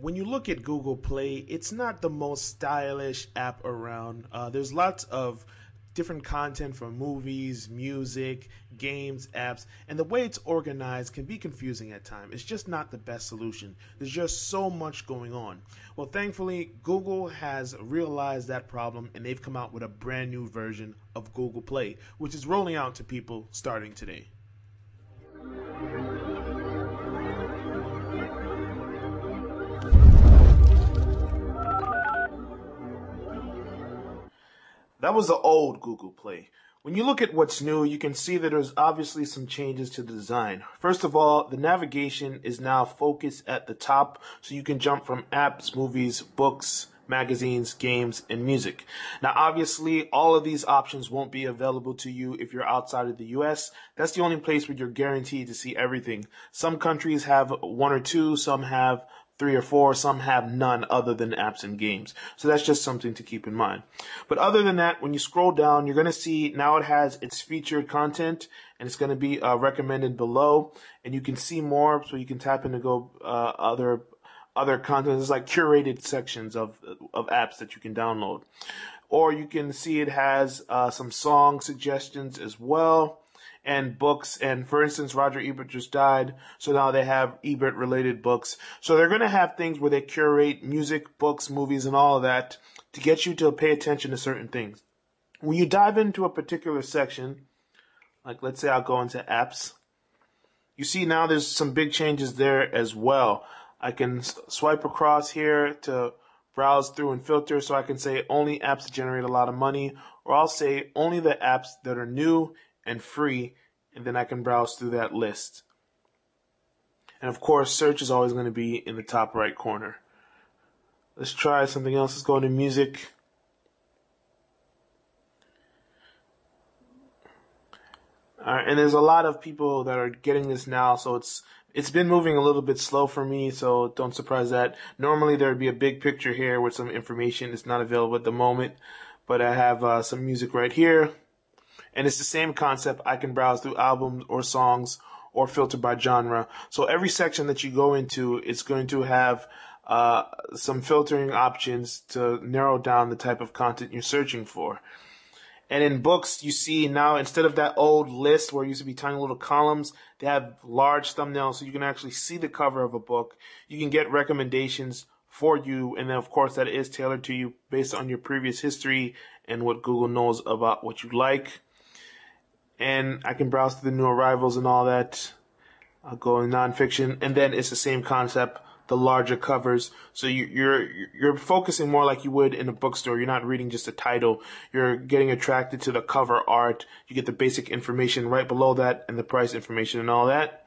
When you look at Google Play, it's not the most stylish app around. There's lots of different content from movies, music, games, apps, and the way it's organized can be confusing at times. It's just not the best solution. There's just so much going on. Well, thankfully, Google has realized that problem and they've come out with a brand new version of Google Play, which is rolling out to people starting today. That was the old Google Play. When you look at what's new, you can see that there's obviously some changes to the design. First of all, the navigation is now focused at the top, so you can jump from apps, movies, books, magazines, games, and music. Now, obviously, all of these options won't be available to you if you're outside of the US. That's the only place where you're guaranteed to see everything. Some countries have one or two, some have 3 or 4, some have none other than apps and games. So that's just something to keep in mind. But other than that, when you scroll down, you're going to see now it has its featured content, and it's going to be recommended below. And you can see more, so you can tap in to go other content. It's like curated sections of apps that you can download. Or you can see it has some song suggestions as well, and books. And for instance, Roger Ebert just died, so now they have Ebert related books. So they're going to have things where they curate music, books, movies, and all of that to get you to pay attention to certain things. When you dive into a particular section, like let's say I'll go into apps, you see now there's some big changes there as well. I can swipe across here to browse through and filter, so I can say only apps that generate a lot of money, or I'll say only the apps that are new and free, and then I can browse through that list. And of course, search is always going to be in the top right corner. Let's try something else. Let's go into music. Alright, and there's a lot of people that are getting this now, so it's been moving a little bit slow for me, so don't surprise that. Normally there would be a big picture here with some information. It's not available at the moment, but I have some music right here. And it's the same concept. I can browse through albums or songs or filter by genre. So every section that you go into, it's going to have some filtering options to narrow down the type of content you're searching for. And in books, you see now, instead of that old list where it used to be tiny little columns, they have large thumbnails so you can actually see the cover of a book. You can get recommendations for you, and then of course that is tailored to you based on your previous history and what Google knows about what you like. And I can browse through the new arrivals and all that. I'll go in nonfiction, and then it's the same concept, the larger covers. So you're focusing more like you would in a bookstore. You're not reading just a title. You're getting attracted to the cover art. You get the basic information right below that and the price information and all that.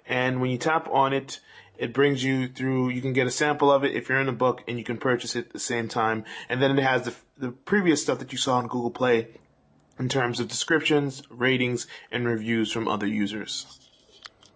And when you tap on it, it brings you through. You can get a sample of it if you're in the book, and you can purchase it at the same time. And then it has the previous stuff that you saw on Google Play, in terms of descriptions, ratings, and reviews from other users.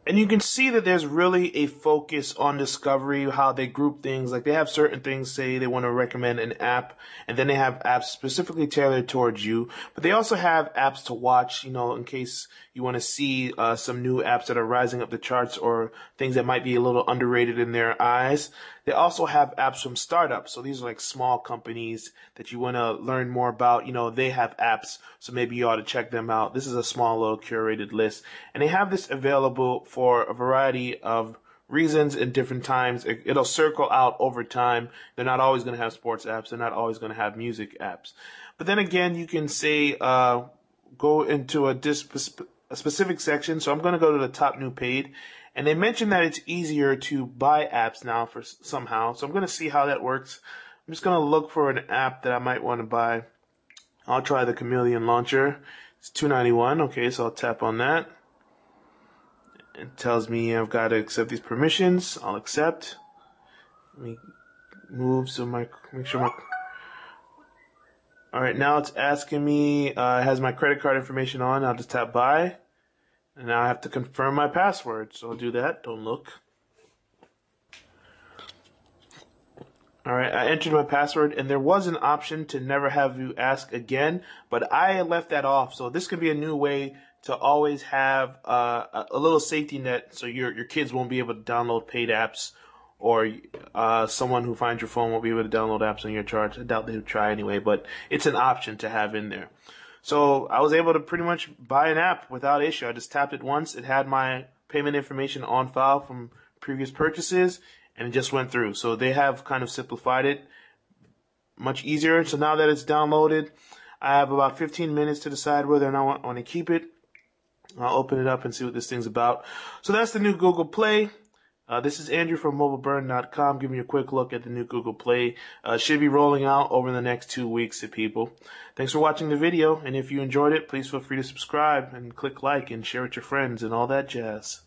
And you can see that there's really a focus on discovery, how they group things. Like they have certain things, say they want to recommend an app, and then they have apps specifically tailored towards you. But they also have apps to watch, in case you want to see some new apps that are rising up the charts or things that might be a little underrated in their eyes. They also have apps from startups. So these are like small companies that you want to learn more about. They have apps, so maybe you ought to check them out. This is a small little curated list. And they have this available for a variety of reasons in different times. It'll circle out over time. They're not always going to have sports apps. They're not always going to have music apps. But then again, you can say, go into a specific section. So I'm going to go to the top new page. And they mentioned that it's easier to buy apps now for somehow. So I'm going to see how that works. I'm just going to look for an app that I might want to buy. I'll try the Chameleon Launcher. It's $2.91. Okay, so I'll tap on that. It tells me I've got to accept these permissions. I'll accept. Let me move so make sure my... Alright, now it's asking me, it has my credit card information on. I'll just tap buy. And now I have to confirm my password. So I'll do that. Don't look. Alright, I entered my password, and there was an option to never have you ask again, but I left that off. So this could be a new way to always have a little safety net so your kids won't be able to download paid apps or someone who finds your phone won't be able to download apps on your charge. I doubt they would try anyway, but it's an option to have in there. So I was able to pretty much buy an app without issue. I just tapped it once. It had my payment information on file from previous purchases, and it just went through. So they have kind of simplified it much easier. So now that it's downloaded, I have about 15 minutes to decide whether or not I want to keep it. I'll open it up and see what this thing's about. So that's the new Google Play. This is Andrew from MobileBurn.com giving you a quick look at the new Google Play. Should be rolling out over the next 2 weeks to people. Thanks for watching the video, and if you enjoyed it, please feel free to subscribe and click like and share with your friends and all that jazz.